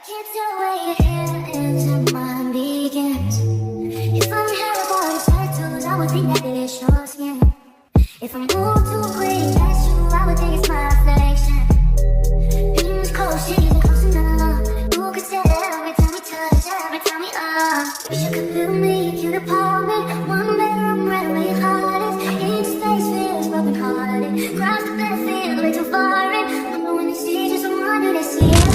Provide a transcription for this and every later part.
can't tell where your hair ends and mine begins. If I'm hair or tattoos, I would think that it's your skin. If I move too quick, that's true, I would think it's my reflection. Being cold, she's close enough. Who could say every time we touch, every time we are? Wish you could feel me, you could pull me. One bedroom, red where your heart is. Each space feels broken hearted. Cross the bed, feel way too far in. I know when they see just one, do they see us?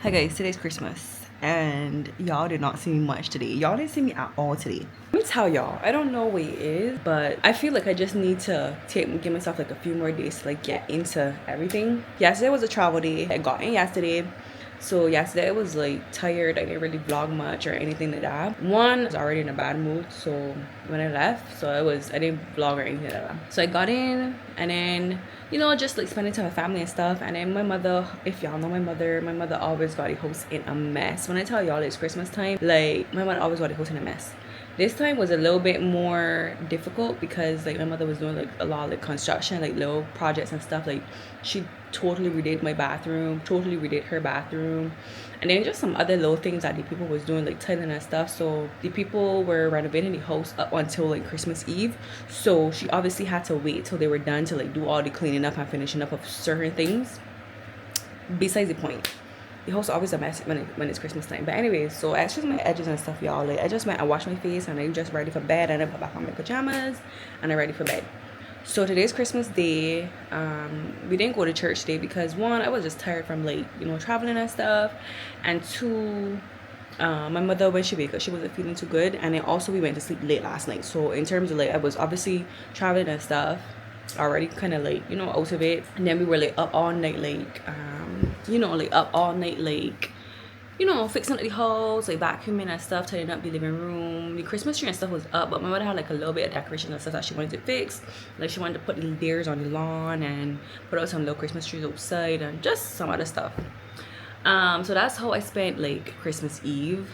Hi guys, today's Christmas and y'all did not see me much today. Y'all didn't see me at all today. Let me tell y'all, I don't know what it is, but I feel like I just need to give myself like a few more days to like get into everything. Yesterday was a travel day. I got in yesterday. So yesterday I was like tired. I didn't really vlog much or anything like that. One, I was already in a bad mood, so when I left, I didn't vlog or anything like that. So I got in and then, you know, just like spending time with family and stuff. And then my mother, if y'all know my mother always got the house in a mess. When I tell y'all it's Christmas time, like my mother always got the house in a mess. This time was a little bit more difficult because like my mother was doing like a lot of like construction, like little projects and stuff. Like she totally redid my bathroom, totally redid her bathroom, and then just some other little things that the people was doing, like tiling and stuff. So the people were renovating the house up until like Christmas Eve, so she obviously had to wait till they were done to like do all the cleaning up and finishing up of certain things. Besides the point, the house always a mess when it's Christmas time. But anyways, so I just my edges and stuff, y'all. Like I just went and washed my face and I'm just ready for bed, and I put back on my pajamas and I'm ready for bed. So today's Christmas Day. We didn't go to church today because one, I was just tired from like, you know, traveling and stuff, and two, my mother, when she woke up, she wasn't feeling too good, and then also we went to sleep late last night. So in terms of like, I was obviously traveling and stuff, already kind of like, you know, out of it, and then we were like up all night, like you know, like up all night, like, you know, fixing up the house, like vacuuming and stuff, tidying up the living room. The Christmas tree and stuff was up, but my mother had like a little bit of decoration and stuff that she wanted to fix. Like she wanted to put little deers on the lawn and put out some little Christmas trees outside and just some other stuff. So that's how I spent like Christmas Eve.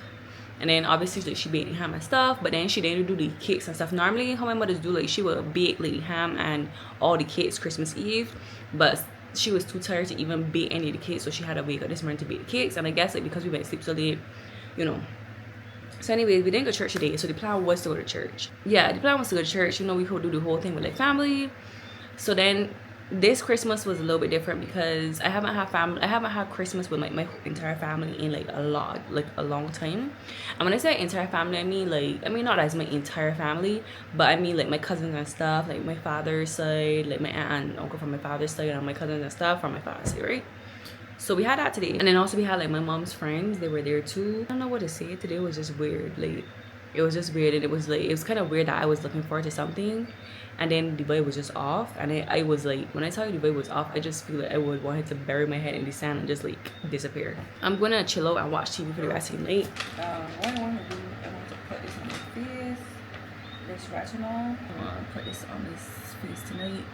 And then obviously like she baked ham and stuff, but then she didn't do the cakes and stuff. Normally how my mothers do, like she would bake like ham and all the cakes Christmas Eve, but she was too tired to even bake any of the cakes, so she had to wake up this morning to bake the cakes. And I guess like because we went to sleep so late, you know. So anyways, we didn't go to church today, so the plan was to go to church. Yeah, the plan was to go to church, you know, we could do the whole thing with like family. So then this Christmas was a little bit different because I haven't had Christmas with like my entire family in like a long time. And when I say entire family, I mean not as my entire family, but I mean like my cousins and stuff, like my father's side, like my aunt and uncle from my father's side, and my cousins and stuff from my father's side, right? So we had that today. And then also we had like my mom's friends, they were there too. I don't know what to say. Today was just weird. Like it was just weird, and it was kind of weird that I was looking forward to something and then the vibe was just off. And I was like, when I tell you the vibe was off, I just feel like I would want to bury my head in the sand and just like disappear. I'm gonna chill out and watch TV for the rest of the night. What I want to do, I want to put this on my face, this retinol. I want to put this on this face tonight.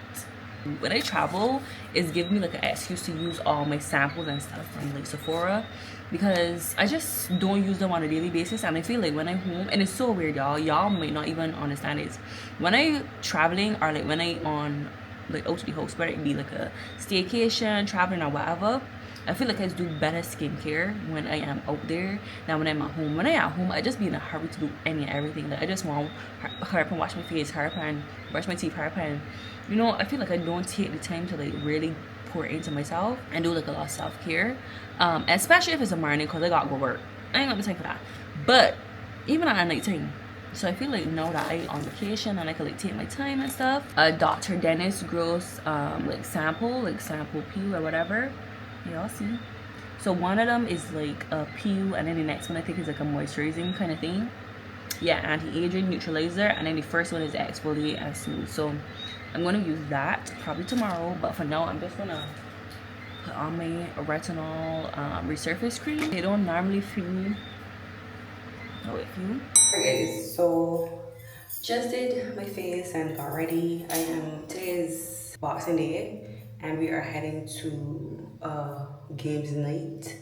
When I travel, it's giving me like an excuse to use all my samples and stuff from like Sephora, because I just don't use them on a daily basis. And I feel like when I'm home, and it's so weird, y'all might not even understand it, when I traveling or like when I on like out to the house, whether it be like a staycation, traveling or whatever, I feel like I do better skincare when I am out there than when I'm at home. When I'm at home, I just be in a hurry to do everything. Like I just want hurry up and wash my face, hurry up and brush my teeth, hurry up and, you know, I feel like I don't take the time to like really pour into myself and do like a lot of self-care, especially if it's a morning, because I gotta go work. I ain't got the time for that. But even at night time, so I feel like now that I on vacation and I can like take my time and stuff. Dr. Dennis Gross like sample peel or whatever, y'all see. So one of them is like a peel, and then the next one I think is like a moisturizing kind of thing. Yeah, anti-aging neutralizer, and then the first one is exfoliate and smooth. So I'm gonna use that probably tomorrow, but for now I'm just gonna put on my retinol resurface cream. They don't normally fume. Oh, it fume. Alright guys, so just did my face and got ready. Today is Boxing Day and we are heading to games night.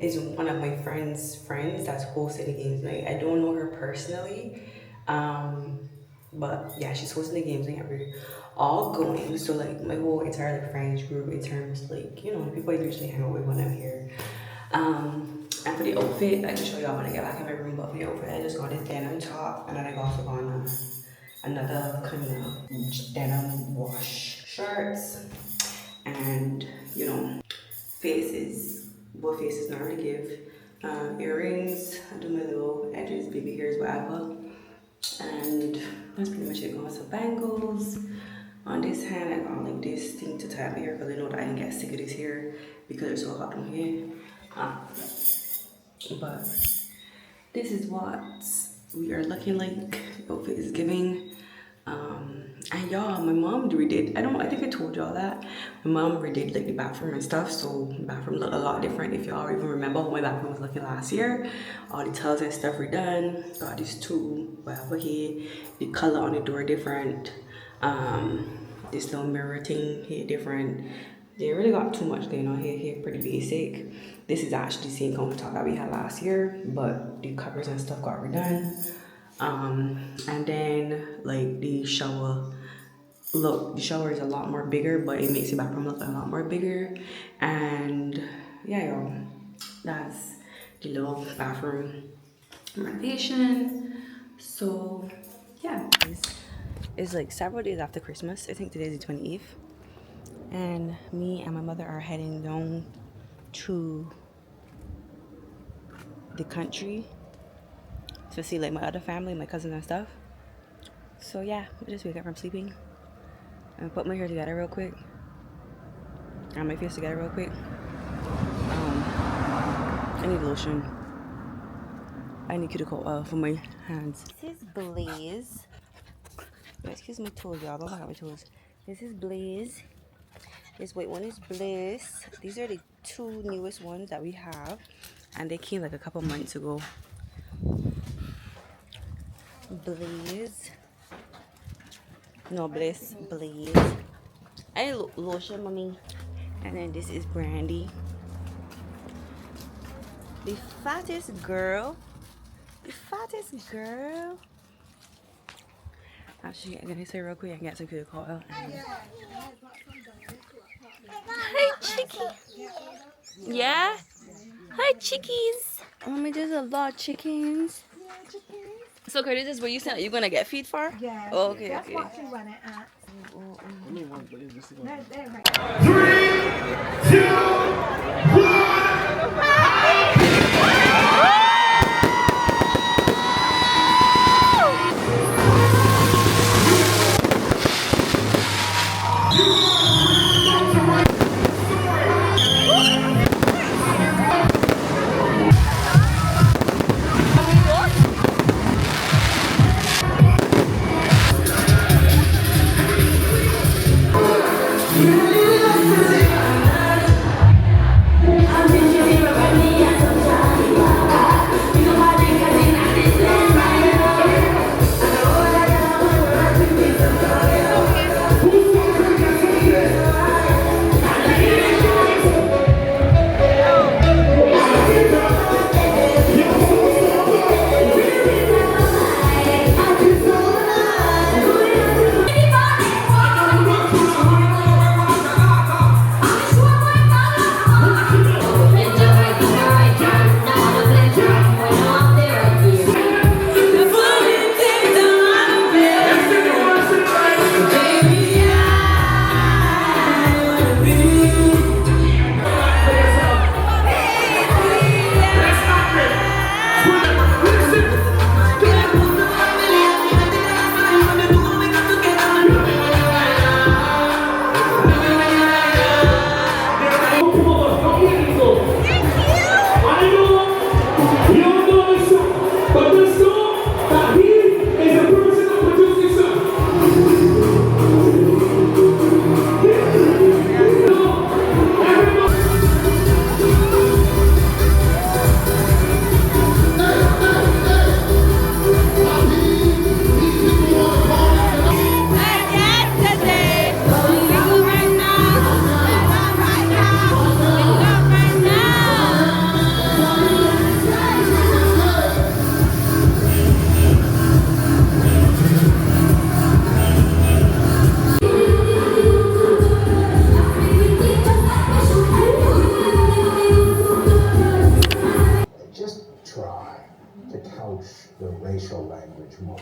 It's one of my friends that's hosting the games night. I don't know her personally. But yeah, she's hosting the games night and we're all going. So like my whole entire like friends group in terms like, you know, the people I usually hang out with when I'm here. And for the outfit, I can show y'all when I get back in my room, but for the outfit, I just got this denim top, and then I also got another kind of denim wash shirts, and you know, what faces normally give. Earrings, I do my little edges, baby hairs, whatever, and that's pretty much it. Got some bangles. On this hand, I got like this thing to tie my hair because I know that I can get sick of this hair because it's so hot on here. But this is what we are looking like. The outfit is giving. And y'all, my mom redid. I think I told y'all that my mom redid like the bathroom and stuff. So the bathroom looked a lot different. If y'all even remember how my bathroom was looking last year, all the tiles and stuff redone. Got these two whatever here. The color on the door different. This little mirror thing here different. They really got too much going on here, pretty basic. This is actually the same countertop that we had last year, but the covers and stuff got redone. And then like the shower is a lot more bigger, but it makes the bathroom look a lot more bigger. And yeah, y'all, that's the little bathroom renovation. So yeah, it's like several days after Christmas. I think today's the 28th. And me and my mother are heading down to the country to see like my other family, my cousins and stuff. So yeah, I just wake up from sleeping and put my hair together real quick and my face together real quick. I need lotion. I need cuticle oil for my hands. This is Blaze. Excuse my toes, y'all. Don't look at my toes. This is Blaze. This white one is Bliss. These are the two newest ones that we have, and they came like a couple months ago. Blaze. No, Bliss. Blaze. I need lotion, mommy. And then this is Brandy. The fattest girl. The fattest girl. Actually, I'm gonna say real quick, I can get some cuticle oil. Hi, chickie. Yeah? Hi, chickies. Mommy, there's a lot of chickens. So, Curtis, this is where you said you're gonna get feed for? Yeah. Oh, okay, that's okay. what you run it at. They're right. 3, 2, 1. You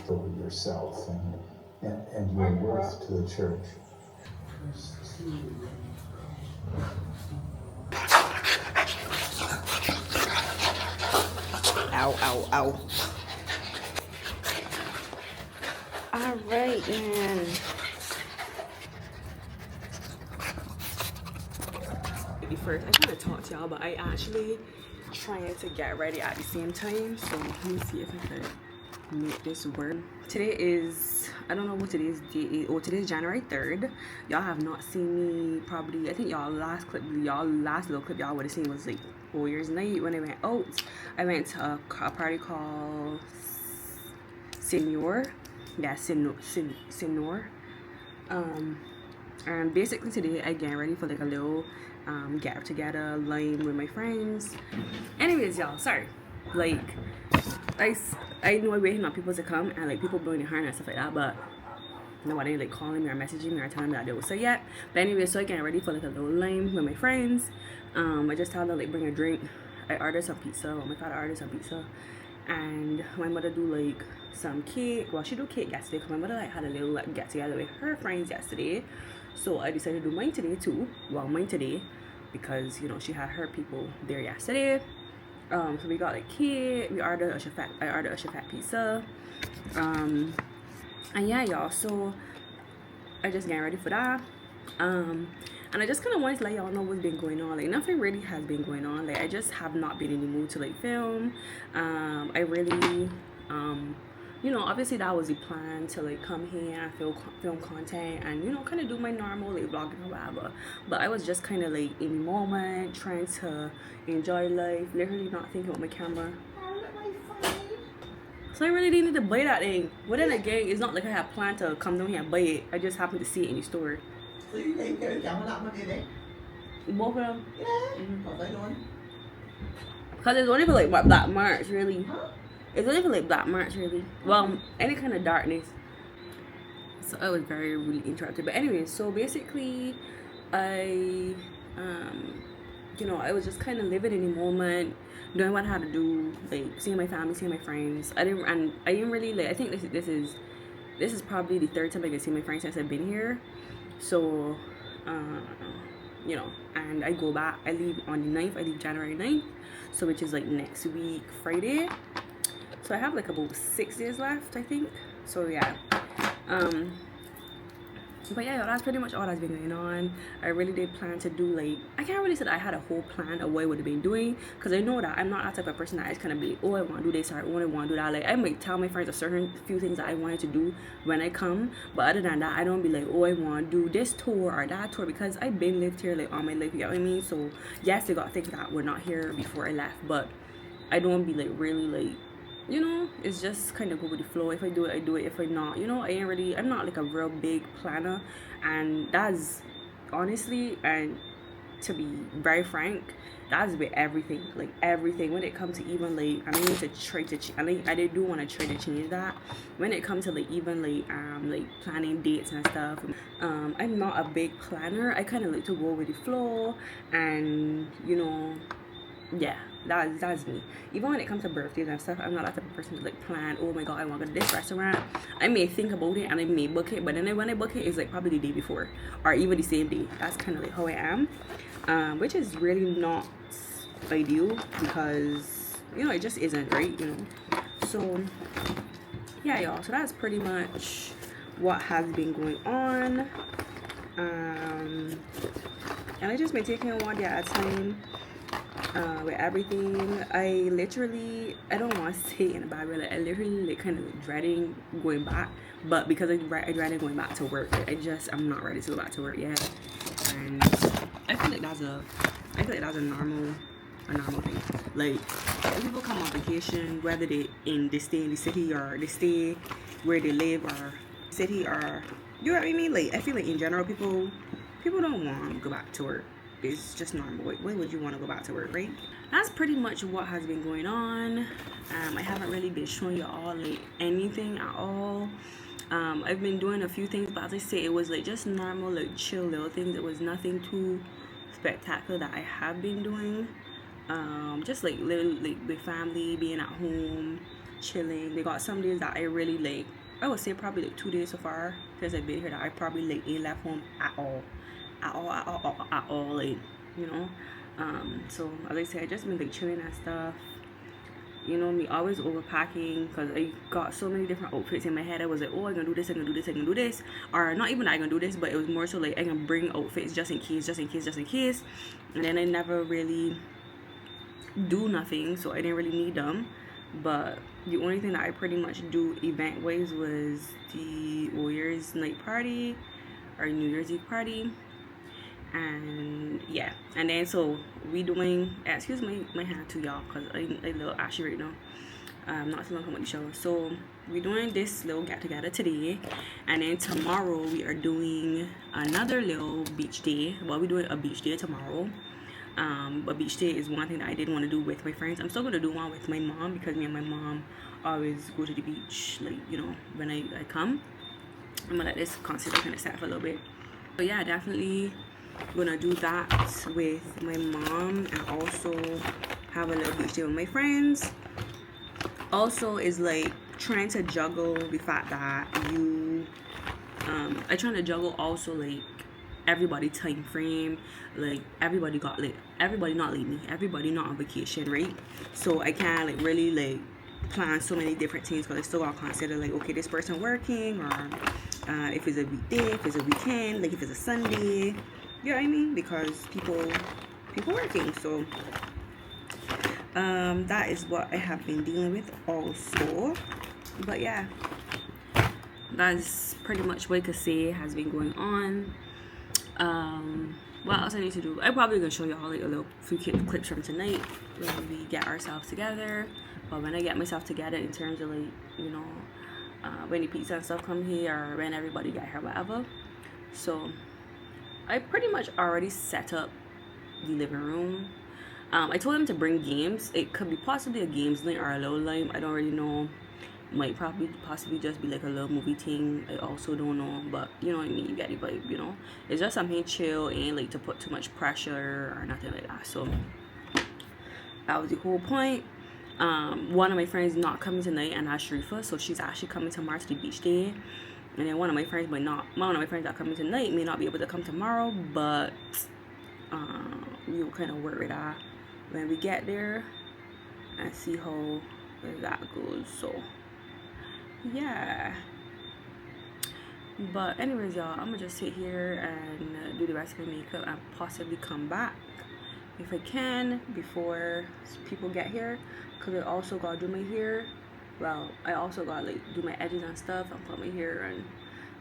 for yourself and your worth to the church. Ow, ow, ow. All right, man. First, I kind of talk to y'all, but I actually trying to get ready at the same time. So let me see if I can make this work. Today is, I don't know what today's date is. Oh, today is January 3rd. Y'all have not seen me probably. I think y'all last little clip y'all would have seen was like Warriors Night when I went out. I went to a party called Senor. Yeah, Senor. And basically today I get ready for like a little get together line with my friends. Anyways, y'all, sorry. Like I know I'm waiting on people to come and like people blowing their horn and stuff like that, but nobody like calling me or messaging me or telling me that they will say yet. But anyway, so I get ready for like a little line with my friends. I just told them like bring a drink. I ordered some pizza. Oh my god, I ordered some pizza. And my mother do like some cake. Well, she do cake yesterday because my mother like had a little like get together with her friends yesterday. So I decided to do mine today too. Well, mine today because you know she had her people there yesterday. So we got like cake. I ordered a chefette pizza. And yeah, y'all. So I just getting ready for that. And I just kind of wanted to let y'all know what's been going on. Like nothing really has been going on. Like I just have not been in the mood to like film. I really you know, obviously that was the plan to like come here and film content and you know kind of do my normal like vlogging or whatever. But I was just kind of like in the moment trying to enjoy life, literally not thinking with my camera. So I really didn't need to buy that thing. But then again, it's not like I had planned to come down here and buy it. I just happened to see it in the store. So you take care of the camera that day? Both of them? Yeah. What's I doing? Because it's only for like what, black marks really. Huh? It's only for like black marks really. Well, any kind of darkness. So I was really interrupted. But anyway, so basically I you know, I was just kind of living in the moment, doing what I had to do, like seeing my family, seeing my friends. I didn't really like. I think this is probably the third time I can see my friends since I've been here. So you know, and I go back. I leave on the 9th. I leave January 9th, so which is like next week Friday. So I have like about 6 days left, I think. So yeah. But yeah, that's pretty much all that's been going on. I really did plan to do like, I can't really say that I had a whole plan of what I would have been doing, because I know that I'm not that type of person that is kind of be, oh I want to do this or oh I want to do that. Like I might tell my friends a certain few things that I wanted to do when I come, but other than that I don't be like, oh I want to do this tour or that tour, because I've been lived here like all my life, you know what I mean? So yes, they got things that were not here before I left, but I don't be like really like, you know, it's just kind of go with the flow. If I do it, I do it. If I not, you know, I'm not like a real big planner. And that's honestly, and to be very frank, that's with everything. Like everything. When it comes to even like, I need to try to I do want to try to change that. When it comes to like even like planning dates and stuff, I'm not a big planner. I kind of like to go with the flow, and you know, yeah, that's me. Even when it comes to birthdays and stuff, I'm not that type of person to like plan, oh my god I want to go to this restaurant. I may think about it and I may book it, but then when I book it, it's like probably the day before or even the same day. That's kind of like how I am, which is really not ideal, because you know it just isn't, right? You know. So yeah, y'all, so that's pretty much what has been going on. And I just been taking one day at a time with everything. I don't want to say in a bad way, like I literally like kind of dreading going back, but because I dreaded going back to work, I'm not ready to go back to work yet. And I feel like that's a normal thing. Like when people come on vacation, whether they stay in the city or they stay where they live or city, or you know what I mean, like I feel like in general people don't want to go back to work. It's just normal. Why would you want to go back to work, right? That's pretty much what has been going on. I haven't really been showing you all like anything at all. I've been doing a few things, but as I say, it was like just normal, like chill little things. It was nothing too spectacular that I have been doing. Just like little, like with family, being at home, chilling. They got some days that I really like. I would say probably like 2 days so far because I've been here that I probably like ain't left home at all, like, you know. So as I said, I just been like chilling and stuff. You know me, always overpacking because I got so many different outfits in my head. I was like, oh, I can do this, I can do this, I can do this, or not even I can do this, but it was more so like I can bring outfits just in case, and then I never really do nothing, so I didn't really need them. But the only thing that I pretty much do event wise was the New Year's night party or New Year's Eve party, and yeah. And then so we doing, excuse my hand too, y'all, because I little ashy right now. Not too long come with the show. So we doing this little get together today, and then tomorrow we are doing another little beach day. Well, we're doing a beach day tomorrow. But beach day is one thing that I didn't want to do with my friends. I'm still gonna do one with my mom because me and my mom always go to the beach, like, you know, when I come. I'm gonna let this consider kind of set for a little bit. But yeah, definitely gonna do that with my mom, and also have a little beach day with my friends. Also is like trying to juggle the fact that I trying to juggle also like everybody time frame, like everybody not like me, everybody not on vacation, right? So I can't like really like plan so many different things because I still gotta consider like, okay, this person working, or if it's a weekday, if it's a weekend, like if it's a Sunday, you know what I mean? Because people working. So that is what I have been dealing with also. But yeah, that's pretty much what I could say has been going on. What else I need to do? I'm probably gonna show y'all like a little few clips from tonight when we get ourselves together. But when I get myself together in terms of like, you know, when the pizza and stuff come here, or when everybody get here, whatever. So I pretty much already set up the living room. I told them to bring games. It could be possibly a games night or a low lime. I don't really know. Might possibly just be like a little movie thing. I also don't know, but you know what I mean, you get the vibe, you know. It's just something chill, ain't like to put too much pressure or nothing like that. So that was the whole point. One of my friends not coming tonight, and that's Sharifa, so she's actually coming tomorrow to the beach day. And then one of my friends that coming tonight may not be able to come tomorrow, but we will kind of work with that when we get there and see how that goes. So yeah, but anyways, y'all, I'm gonna just sit here and do the rest of my makeup and possibly come back if I can before people get here, because I also gotta do my hair. Well, I also gotta like do my edges and stuff and put my hair, and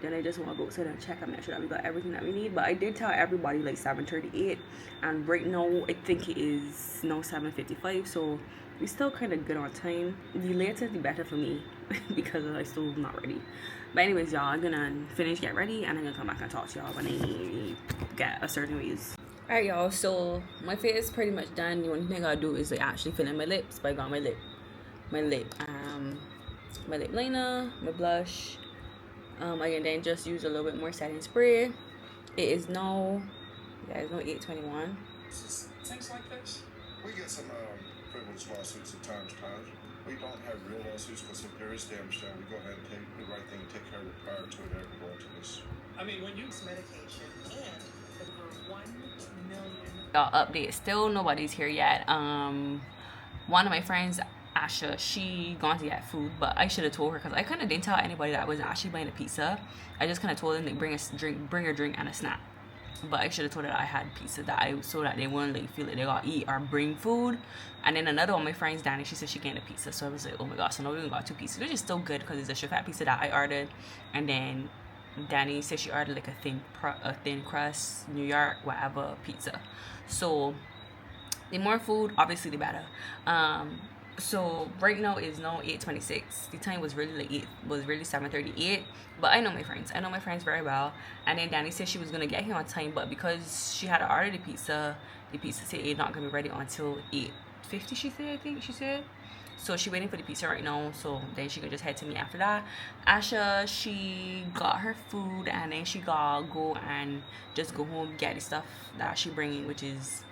then I just want to go outside and check and make sure that we got everything that we need. But I did tell everybody like 7:38, and right now I think it is now 7:55, so we still kind of good on time. The later the better for me because I'm still not ready. But anyways, y'all, I'm gonna finish, get ready, and I'm gonna come back and talk to y'all when I get a certain ways. Alright, y'all, so my face is pretty much done. The only thing I gotta do is like actually fill in my lips. But I got my lip liner, my blush. I can then just use a little bit more setting spray. It is now 8:21. Things like this. We get some frivolous lawsuits at times. We don't have real lawsuits because if there is damage done, we go ahead and take the right thing and take care of it prior to it ever going to this. I mean, when you use medication and over 1 million. Y'all, update. Still nobody's here yet. One of my friends, Asha, she gone to get food, but I should have told her because I kind of didn't tell anybody that I was actually buying a pizza. I just kind of told them they bring a drink and a snack. But I should have told her that I had pizza, so that they wouldn't like feel like they gotta eat or bring food. And then another one of my friends, Danny, she said she getting a pizza, so I was like, oh my gosh, so now we only got 2 pizzas, which is still good because it's a chef pizza that I ordered. And then Danny said she ordered like a thin crust New York whatever pizza. So the more food, obviously the better. So right now is now 8:26. The time was really 7:38. But I know my friends very well. And then Danny said she was gonna get here on time, but because she had ordered the pizza said it's not gonna be ready until 8:50. She said. So she waiting for the pizza right now. So then she could just head to me after that. Asha, she got her food, and then she gotta go and just go home, get the stuff that she bringing, which is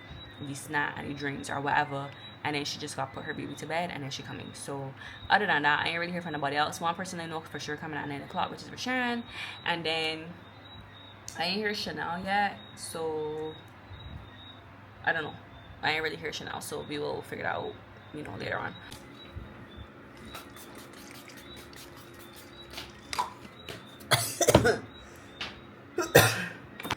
the snack and the drinks or whatever, and then she just got put her baby to bed, and then she coming. So other than that, I ain't really hear from nobody else. One person I know for sure coming at 9 o'clock, which is Rashan, and then I ain't hear Chanel yet, so I don't know. I ain't really hear Chanel, so we will figure it out, you know, later on.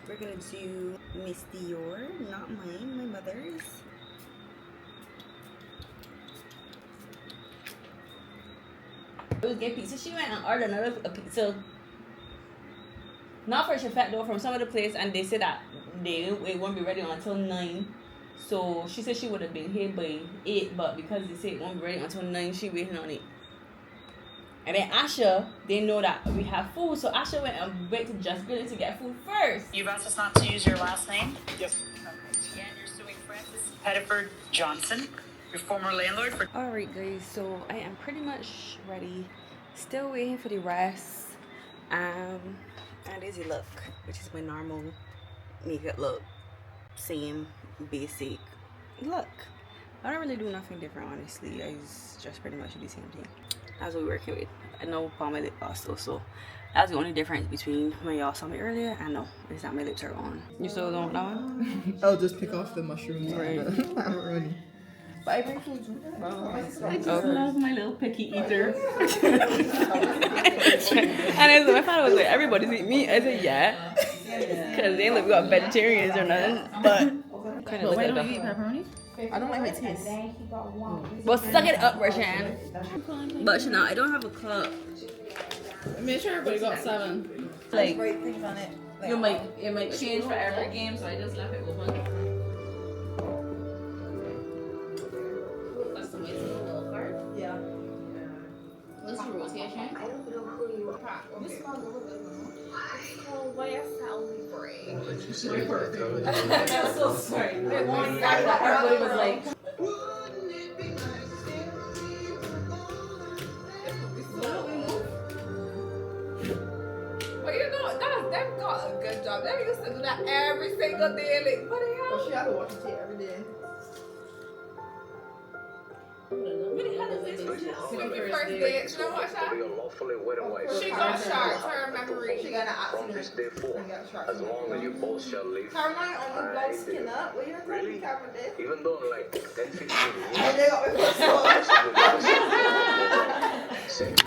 We're gonna do Miss Dior, not mine, my mother's. It was getting pizza. She went and ordered another pizza. Not for Chefette though, from some other place, and they said that it won't be ready until 9. So she said she would have been here by 8, but because they said it won't be ready until 9, she waiting on it. And then Asha, they know that we have food, so Asha went and waited to Just Grill to get food first. You've asked us not to use your last name? Yes. Okay. And you're suing Francis Pettiford Johnson, your former landlord, for... Alright guys, so I am pretty much ready. Still waiting for the rest. And this is look, which is my normal makeup look. Same basic look. I don't really do nothing different, honestly. It's just pretty much the same thing. That's what we're working with. I know palm my lip gloss though, so that's the only difference between when y'all saw me earlier and no, it's that my lips are on. You still don't want that one? I'll just pick off the mushrooms. Right. I'm running. But I bring food too. I just love my little picky eater. And I thought it was like, everybody's eat meat. I said, yeah. Because they ain't like we got vegetarians or nothing. But kind of look like eat pepperoni? I don't like my taste. Well, suck it up, Rashan. But Chanel, I don't have a cup. Make sure everybody got 7. Like, Great things on it. it might change for every game, so I just left it open. That's the way it's a little card. Yeah. What's the rotation? I don't know who you are. This smells a little bit. Oh, YSL break. I'm so sorry. Everybody was like, Well, you know, they've got a good job. They used to do that every single day. Like, what the hell? Well, she had to wash her teeth every day. First day, you know what, Sha? She got sharks, her memory. She got an accident. As long as you both shall live. Her mind only blood skin up. What you gonna tell me, Cameron did? Even though like 10-15 And they got me first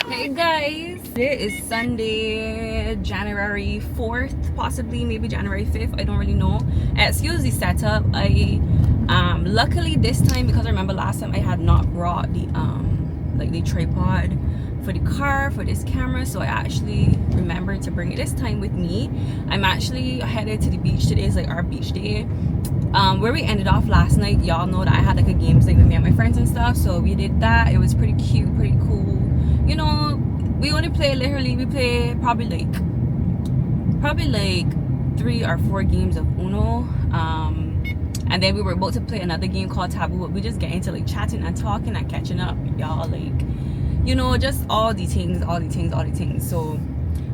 one. hey guys, today is Sunday, January 4th, possibly, maybe January 5th, I don't really know. Excuse the setup. Luckily this time, because I remember last time I had not brought the the tripod for the car for this camera, so I actually remembered to bring it this time with me. I'm actually headed to the beach. Today is like our beach day. Where we ended off last night, y'all know that I had like a games like with me and my friends and stuff, so we did that. It was pretty cute, pretty cool. You know, we only play literally, we play probably like 3 or 4 games of Uno. And then we were about to play another game called Taboo, but we just get into like chatting and talking and catching up, y'all, like, you know, just all the things. So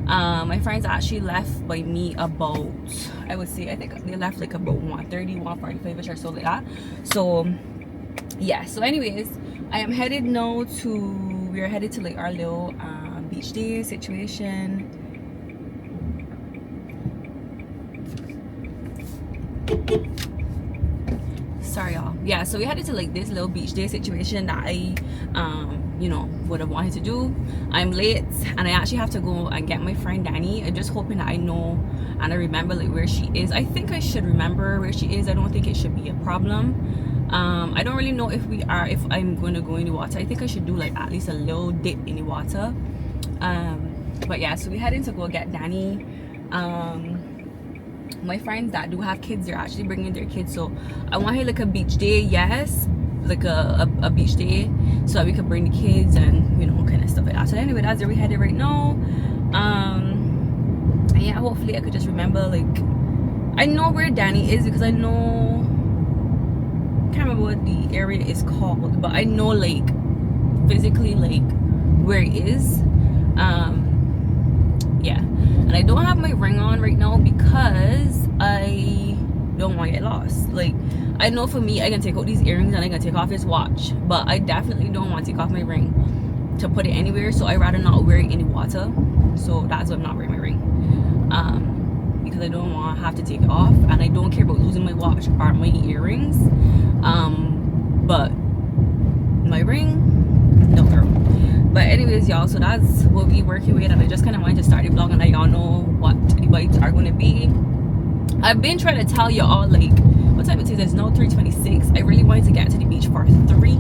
my friends actually left by me about, I would say, I think they left like about 1:30, 1:45ish or so like that. So yeah, so anyways, I am headed now to, we're headed to like our little beach day situation. Sorry y'all. Yeah, so we headed to like this little beach day situation that I you know, would have wanted to do. I'm late and I actually have to go and get my friend Danny. I'm just hoping that I know and I remember like where she is. I think I should remember where she is. I don't think it should be a problem. I don't really know if I'm going to go in the water. I think I should do like at least a little dip in the water. But yeah, so we heading to go get Danny. My friends that do have kids, they're actually bringing their kids, so I want her like a beach day, yes, like a beach day, so that we could bring the kids and, you know, kind of stuff like that. So anyway, that's where we headed right now. And yeah, hopefully I could just remember, like, I know where Danny is because I know, can't remember what the area is called, but I know like physically like where it is. Yeah, and I don't have my ring on right now because I don't want to get lost. Like, I know for me, I can take out these earrings and I can take off this watch, but I definitely don't want to take off my ring to put it anywhere, so I rather not wear it in the water. So that's why I'm not wearing my ring, because I don't want to have to take it off, and I don't care about losing my watch or my earrings, but my ring, no girl. But anyways, y'all, so that's what we working with, and I just kind of wanted to start the vlog and let y'all know what the vibes are going to be. I've been trying to tell y'all, like, what time it is? It's now 3:26. I really wanted to get to the beach for 3,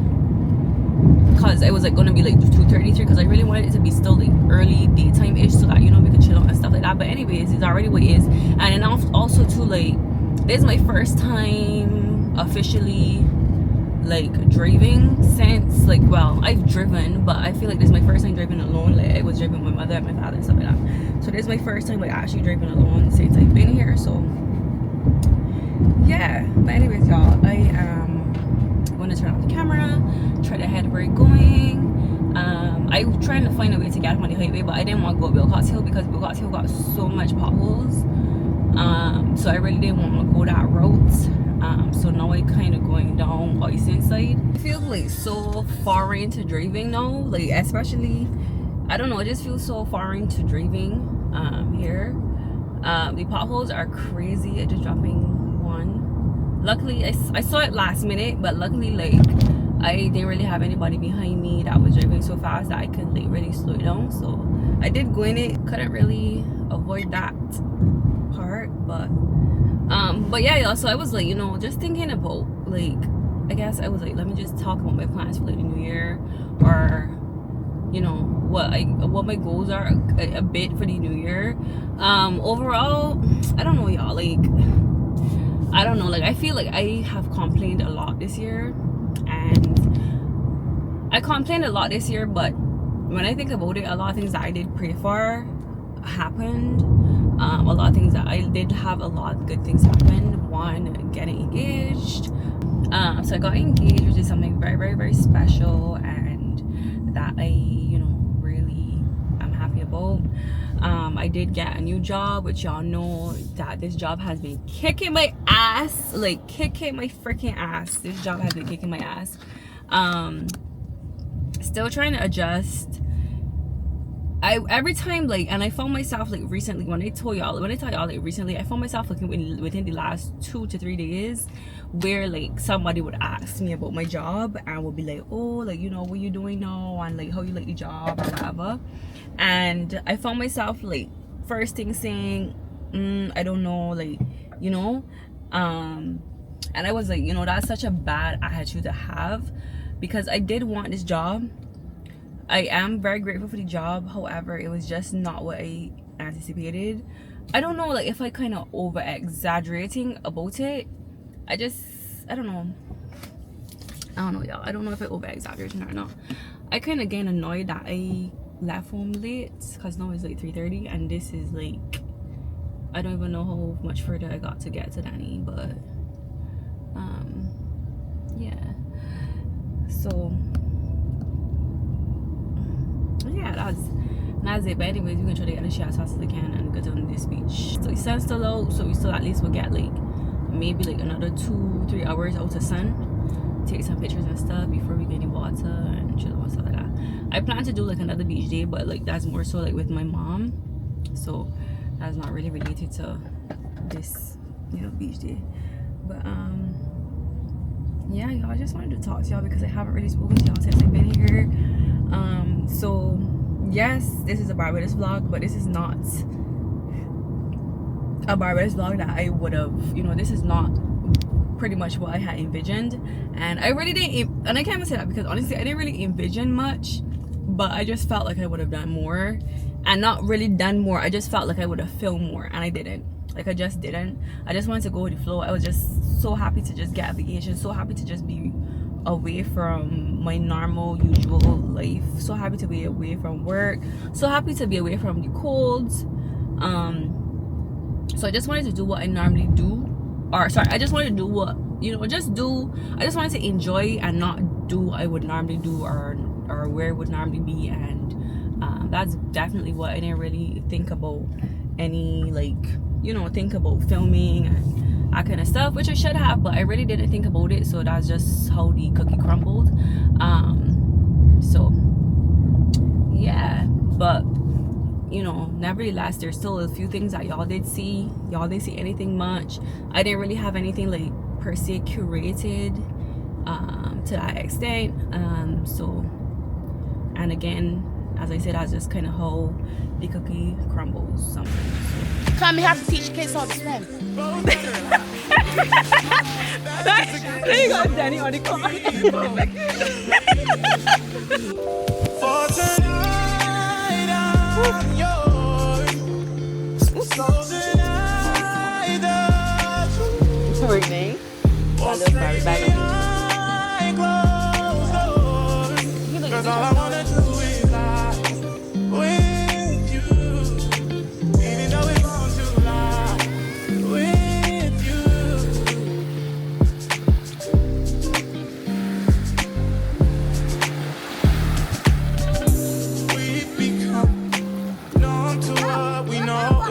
because it was like gonna be like 2:33, because I really wanted it to be still like early daytime ish, so that, you know, we could chill out and stuff like that. But anyways, it's already what it is. And then also too, like, this is my first time officially like driving since, like, well, I've driven, but I feel like this is my first time driving alone. Like, I was driving with my mother and my father and stuff like that, so this is my first time like actually driving alone since I've been here. So yeah, but anyways, y'all, I am going to turn off the camera, try to head where we're going. I'm trying to find a way to get up on the highway, but I didn't want to go Wilcox Hill because Wilcox Hill got so much potholes, so I really didn't want to go that route. So now I kind of going down Ocean side. I feel like so foreign to driving now, like, especially, I don't know, it just feels so foreign to driving here. The potholes are crazy. I just dropping one. Luckily, I saw it last minute, but luckily, like, I didn't really have anybody behind me that was driving so fast that I could like really slow it down. So I did go in it, couldn't really avoid that part, but yeah, y'all, so I was like, you know, just thinking about, like, I guess I was like, let me just talk about my plans for like the new year, or, you know, what my goals are a bit for the new year. Overall, I don't know, y'all, like, I don't know, like, I feel like I have complained a lot this year, and I complained a lot this year, but when I think about it, a lot of things that I did pray for happened. A lot of things that I did have, a lot of good things happened. One, getting engaged. So I got engaged, which is something very, very, very special, and that I, you know, really am happy about. I did get a new job, which y'all know that this job has been kicking my ass, like kicking my freaking ass. This job has been kicking my ass. Still trying to adjust. Every time, like, and I found myself, like, recently, when I tell y'all, like, recently, I found myself looking within the last 2 to 3 days, where, like, somebody would ask me about my job and would be like, oh, like, you know, what you doing now, and like, how you like the job or whatever. And I found myself, like, first thing saying, I don't know, like, you know, and I was like, you know, that's such a bad attitude to have, because I did want this job. I am very grateful for the job. However, it was just not what I anticipated. I don't know, like, if I kind of over exaggerating about it. I don't know, y'all. I don't know if I over exaggerating or not. I kind of get annoyed that I left home late, because now it's like 3:30, and this is like, I don't even know how much further I got to get to Danny, but yeah. So yeah, that's it. But anyways, we're gonna try to get the shit as fast as I can and go down to this beach. So the sun's still out, so we still at least will get like maybe like another 2-3 hours out of sun, take some pictures and stuff before we get in the water and chill and stuff like that. I plan to do like another beach day, but like that's more so like with my mom, so that's not really related to this, you know, beach day. But yeah, y'all, I just wanted to talk to y'all because I haven't really spoken to y'all since I've been here. So yes, this is a Barbados vlog, but this is not a Barbados vlog that I would have, you know, this is not pretty much what I had envisioned, and I really didn't, and I can't even say that because honestly I didn't really envision much, but I just felt like I would have done more, and not really done more, I just felt like I would have filmed more, and I didn't. Like, I just didn't. I just wanted to go with the flow. I was just so happy to just get a vacation, so happy to just be away from my normal usual life, so happy to be away from work, so happy to be away from the colds. So I just wanted to do what I normally do, or sorry, I just wanted to do what, you know, I just wanted to enjoy and not do what I would normally do, or where it would normally be. And that's definitely what I didn't really think about any, like, you know, think about filming and that kind of stuff, which I should have, but I really didn't think about it. So that's just how the cookie crumbled. So yeah, but you know, nevertheless, there's still a few things that y'all did see. Y'all didn't see anything much. I didn't really have anything like per se curated to that extent. So, and again, as I said, that's just kind of how the cookie crumbles sometimes. Come, we have to teach kids how to swim. There you go, Danny on the car. For tonight, I'm yours. So tonight, Morning. close doors. 'Cause all I wanna do is lie with you. Even though it's wrong to lie with you. We've become numb to what we know.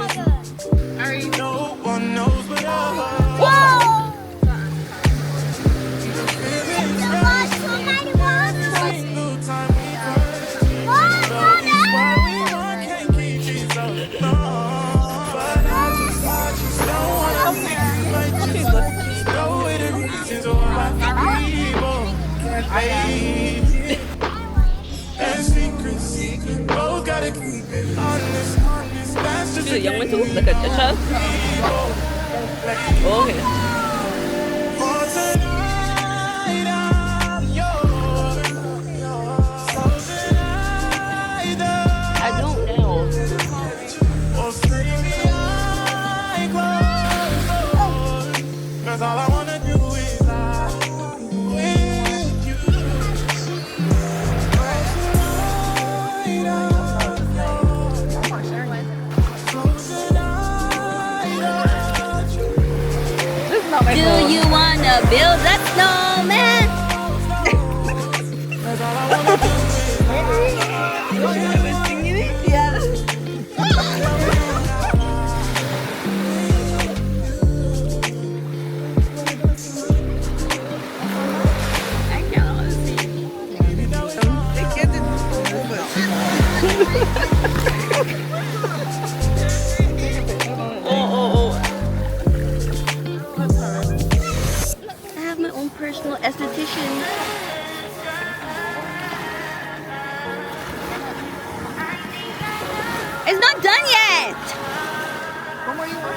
No one knows but us. Single time we touch. Love is what we want, can't keep you so long. But I just don't wanna be like this. Go with the reasons why people can't fade. And secrets, both gotta keep it honest. That's just She's a young one too? Like a child? Okay. for tonight, I'm yours. So tonight, I don't know. or stay behind closed doors. 'Cause all I wanna do is lie with you. This is not my Do phone. you wanna build a snowman? I have my own personal esthetician. It's not done yet. What more you want?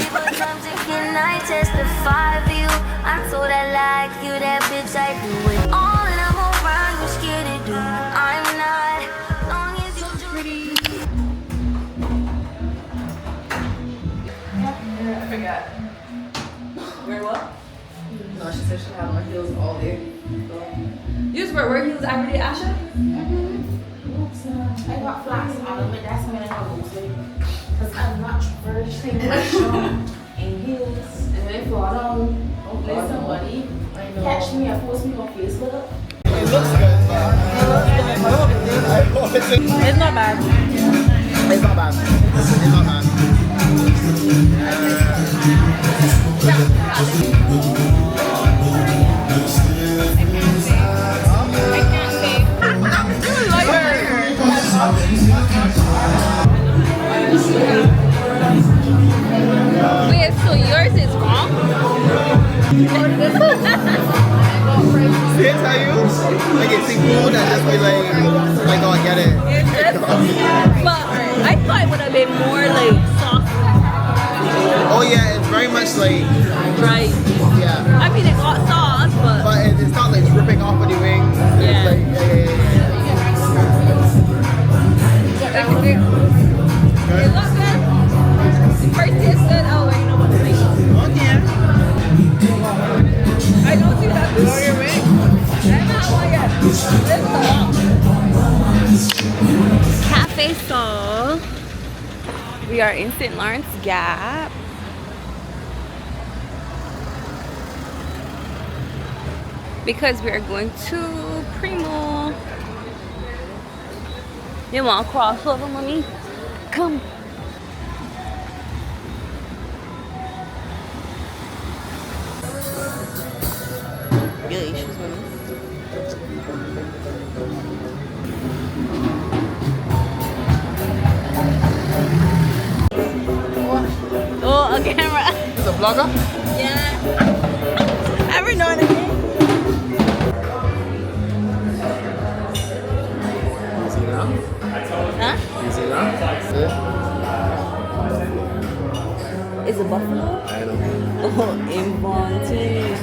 I testify for you. I told I like you, that bitch I do it all, and I'm around you scared to do. I'm not. Long as you do. I forgot. Where what? No, she said she had my heels all day. You just wear heels every day, Asha? I got flats on them, but that's when I got loose. Because I'm not traversing my shoe in heels. And when I fall down, let somebody catch me and post me on Facebook. It looks good, It's not bad. It's not bad. It's not bad. Wait, so yours is wrong? See, I tell you, like it's seafood and just be like, oh, I get it. But I thought it would have been more like soft, Oh yeah, it's very much like, right? yeah. I mean, it got sauce, but But it's not like dripping off of the wings. Yeah. It's like, yeah. it looks good. First tastes good. Oh, wait, you know what to make. Okay. I don't see that. Blow your wing. I'm not one yet. This is Cafe Sol. We are in St. Lawrence Gap. Because we are going to Primo. You want to cross over, mommy? Come. Your issues, mommy. Oh, a camera. It's a vlogger? Yeah. Every now and again. You see now? Huh? You see now? See? It's a buffalo? I know. Oh, invented.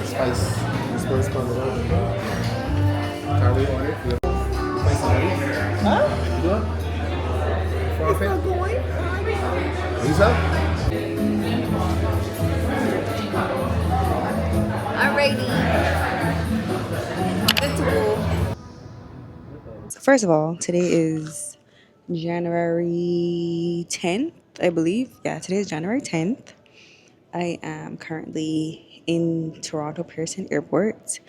Spice. You're supposed to call it out. Can we order it? Spice already? Huh? You do it? It's not going. Use that? I'm ready. Good to go. So first of all, today is January 10th, I believe. Yeah, today is January 10th. I am currently in Toronto Pearson Airport.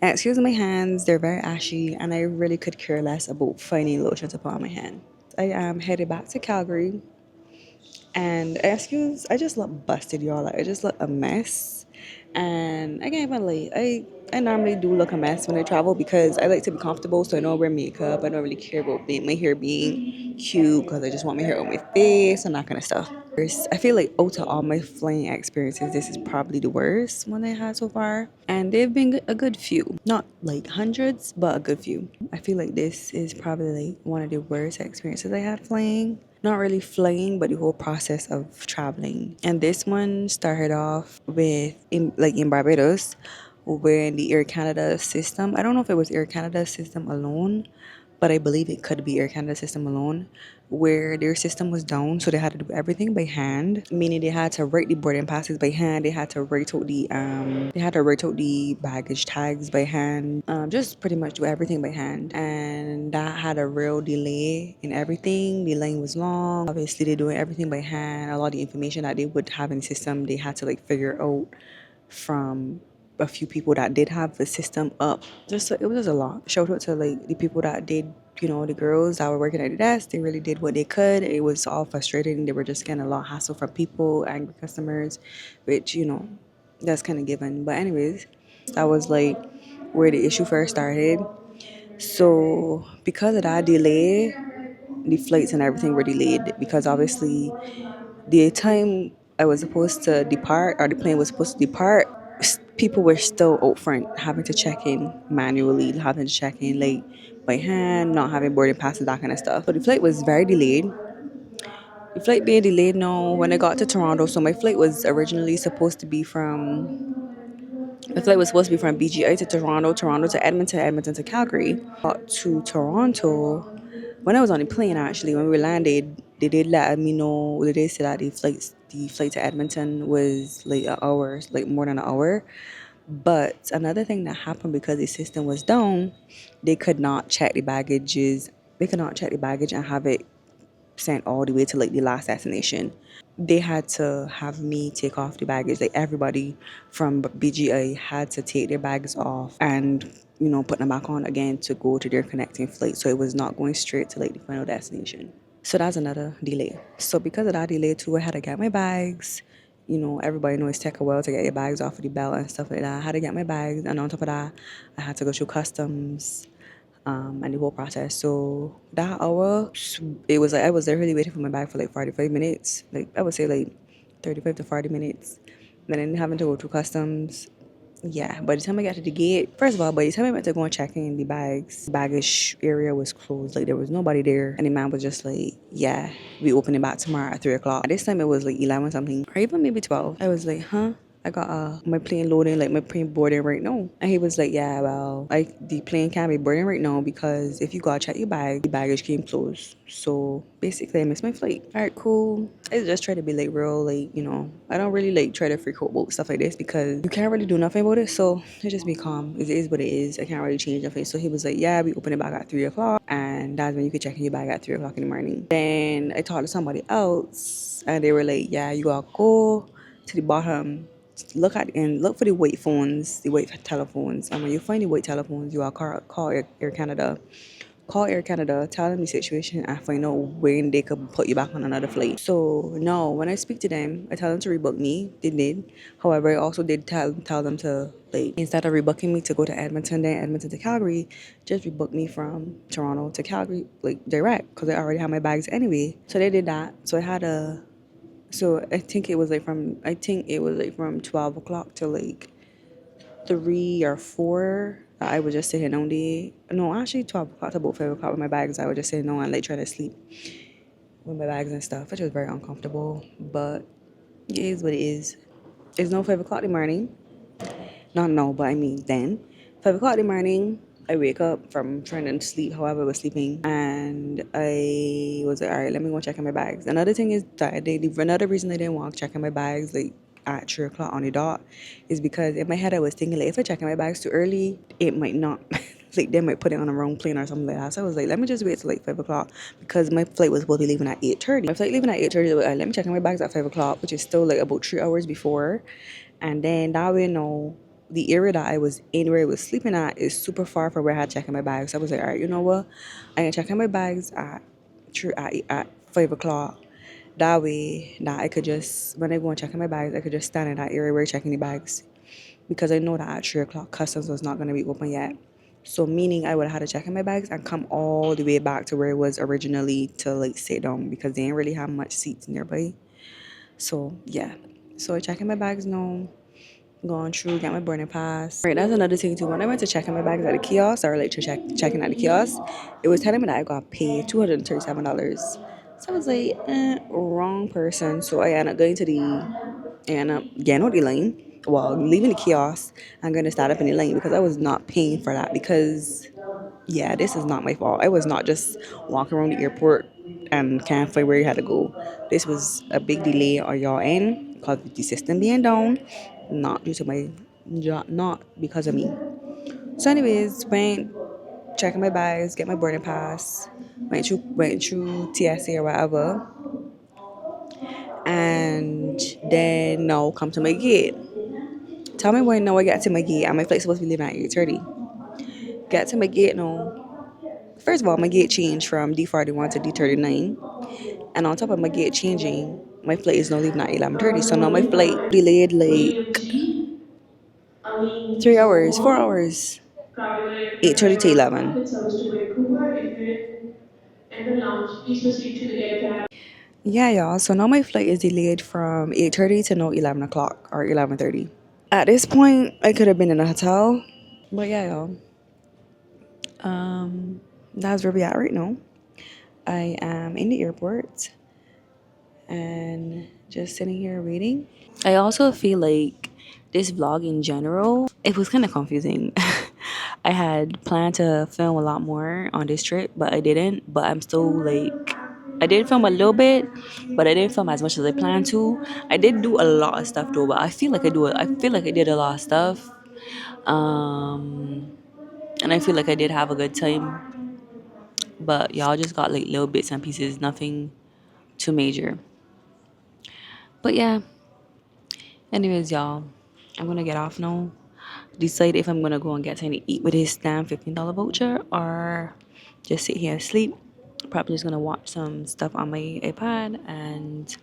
And excuse my hands, they're very ashy, and I really could care less about finding lotion to put on my hand. I am headed back to Calgary. And excuse, I just look busted, y'all. Like, I just look a mess. And I can't even like, I normally do look a mess when I travel because I like to be comfortable, so I don't wear makeup. I don't really care about my hair being cute because I just want my hair on my face and that kind of stuff. I feel like out of all my flying experiences, this is probably the worst one I had so far. And they've been a good few. Not like hundreds, but a good few. I feel like this is probably like one of the worst experiences I had flying. Not really flying, but the whole process of traveling. And this one started off with in Barbados, where in the Air Canada system. I don't know if it was Air Canada system alone, but I believe it could be Air Canada system alone, where their system was down, so they had to do everything by hand. Meaning they had to write the boarding passes by hand. They had to write out the baggage tags by hand. Just pretty much do everything by hand, and that had a real delay in everything. The line was long. Obviously, they're doing everything by hand. A lot of the information that they would have in the system, they had to like figure out from a few people that did have the system up. It was just a lot. Shout out to like the people that did, the girls that were working at the desk. They really did what they could. It was all frustrating. They were just getting a lot of hassle from people, angry customers, which that's kind of given. But anyways, that was like where the issue first started. So because of that delay, the flights and everything were delayed because obviously the time I was supposed to depart, or the plane was supposed to depart, people were still out front having to check in manually, having to check in like by hand, not having boarding passes, that kind of stuff. So the flight was very delayed. The flight being delayed now when I got to Toronto, so my flight was originally supposed to be from BGI to Toronto, Toronto to Edmonton, Edmonton to Calgary. Got to Toronto. When I was on the plane, actually, when we landed, they did let me know. They did say that the flight to Edmonton was like an hour, like more than an hour. But another thing that happened because the system was down, they could not check the baggages. They could not check the baggage and have it sent all the way to like the last destination. They had to have me take off the baggage. Like everybody from BGA had to take their bags off and put them back on again to go to their connecting flight. So it was not going straight to like the final destination. So that's another delay. So because of that delay too, I had to get my bags. Everybody knows it take a while to get your bags off of the belt and stuff like that. I had to get my bags, and on top of that, I had to go through customs. And the whole process. So that hour, it was like I was literally waiting for my bag for like 45 minutes. Like I would say like 35 to 40 minutes. Then having to go through customs. Yeah, by the time I got to the gate, first of all, by the time I went to go and check in the baggage area was closed. Like there was nobody there. And the man was just like, yeah, we open it back tomorrow at 3 o'clock. This time it was like 11 something, or even maybe 12. I was like, huh? I got my plane loading, like my plane boarding right now. And he was like, yeah, well, the plane can't be boarding right now because if you go check your bag, the baggage came closed. So basically I missed my flight. All right, cool. I just try to be like real, like, I don't really like try to freak out about stuff like this because you can't really do nothing about it. So I just be calm. It is what it is. I can't really change nothing. So he was like, yeah, we open it back at 3 o'clock. And that's when you could check in your bag at 3 o'clock in the morning. Then I talked to somebody else and they were like, yeah, you gotta go to the bottom look for the white phones, the white telephones. And when you find the white telephones, you are call Air Canada. Call Air Canada, tell them the situation, and find out when they could put you back on another flight. So no, when I speak to them, I tell them to rebook me. They did. However, I also did tell them to, like, instead of rebooking me to go to Edmonton, then Edmonton to Calgary, just rebook me from Toronto to Calgary, like direct, because I already have my bags anyway. So they did that. So I think it was like from 12 o'clock to like 3 or 4. I would just sit here on the no, actually 12 o'clock to about 5 o'clock with my bags. I would just sit on and like try to sleep with my bags and stuff, which was very uncomfortable. But it is what it is. It's no 5 o'clock in the morning. Not no, but I mean then. 5 o'clock in the morning, I wake up from trying to sleep however I was sleeping, and I was like, all right, let me go check in my bags. Another thing is that another reason I didn't want to check in my bags like at 3 o'clock on the dot is because in my head I was thinking, like, if I check in my bags too early, it might not like they might put it on the wrong plane or something like that. So I was like, let me just wait till like 5 o'clock, because my flight was supposed to be leaving at 8:30. My flight leaving at 8:30, like, let me check in my bags at 5 o'clock, which is still like about 3 hours before. And then that way, no, the area that I was in, where I was sleeping at, is super far from where I had checked in my bags. So I was like, all right, you know what? I'm gonna check in my bags at 5 o'clock. That way, that I could just, when I go and check in my bags, I could just stand in that area where I'm checking the bags, because I know that at 3 o'clock customs was not gonna be open yet. So meaning I would have had to check in my bags and come all the way back to where it was originally to like sit down, because they didn't really have much seats nearby. So yeah. So I check in my bags now, going through, get my boarding pass. Right, that's another thing too. When I went to check in my bags at the kiosk, or like to checking at the kiosk, it was telling me that I got paid $237. So I was like, wrong person. So I ended up getting out the lane. Well, leaving the kiosk, I'm gonna start up in the lane because I was not paying for that. Because yeah, this is not my fault. I was not just walking around the airport and can't find where you had to go. This was a big delay on your end because of the system being down, not due to my job, not because of me. So, anyways, went checking my bags, get my boarding pass, went through TSA or whatever, and then now come to my gate. Tell me when now I get to my gate and my flight's supposed to be leaving at 8:30. Get to my gate now. First of all, my gate changed from D41 to D39. And on top of my gate changing, my flight is now leaving at 11:30. So now my flight delayed like 3 hours, 4 hours, 8:30 to 11. Yeah, y'all. So now my flight is delayed from 8:30 to now 11 o'clock or 11:30. At this point, I could have been in a hotel. But yeah, y'all. That's where we at right now. I am in the airport and just sitting here waiting. I also feel like this vlog in general, it was kind of confusing. I had planned to film a lot more on this trip, but I didn't. But I'm still like, I did film a little bit, but I didn't film as much as I planned to. I did do a lot of stuff though, but I feel like I did a lot of stuff. And I feel like I did have a good time. But y'all just got like little bits and pieces, nothing too major. But yeah. Anyways, y'all, I'm gonna get off now. Decide if I'm gonna go and get something to eat with his damn $15 voucher, or just sit here and sleep. Probably just gonna watch some stuff on my iPad and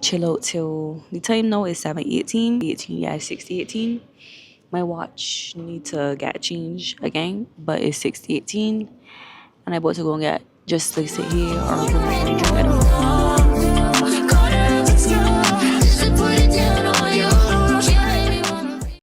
chill out till the time now is 7:18. 18, yeah, 60:18. My watch need to get changed again, but it's 60:18, and I'm about to go and get just like sit here or go and drink. I don't know.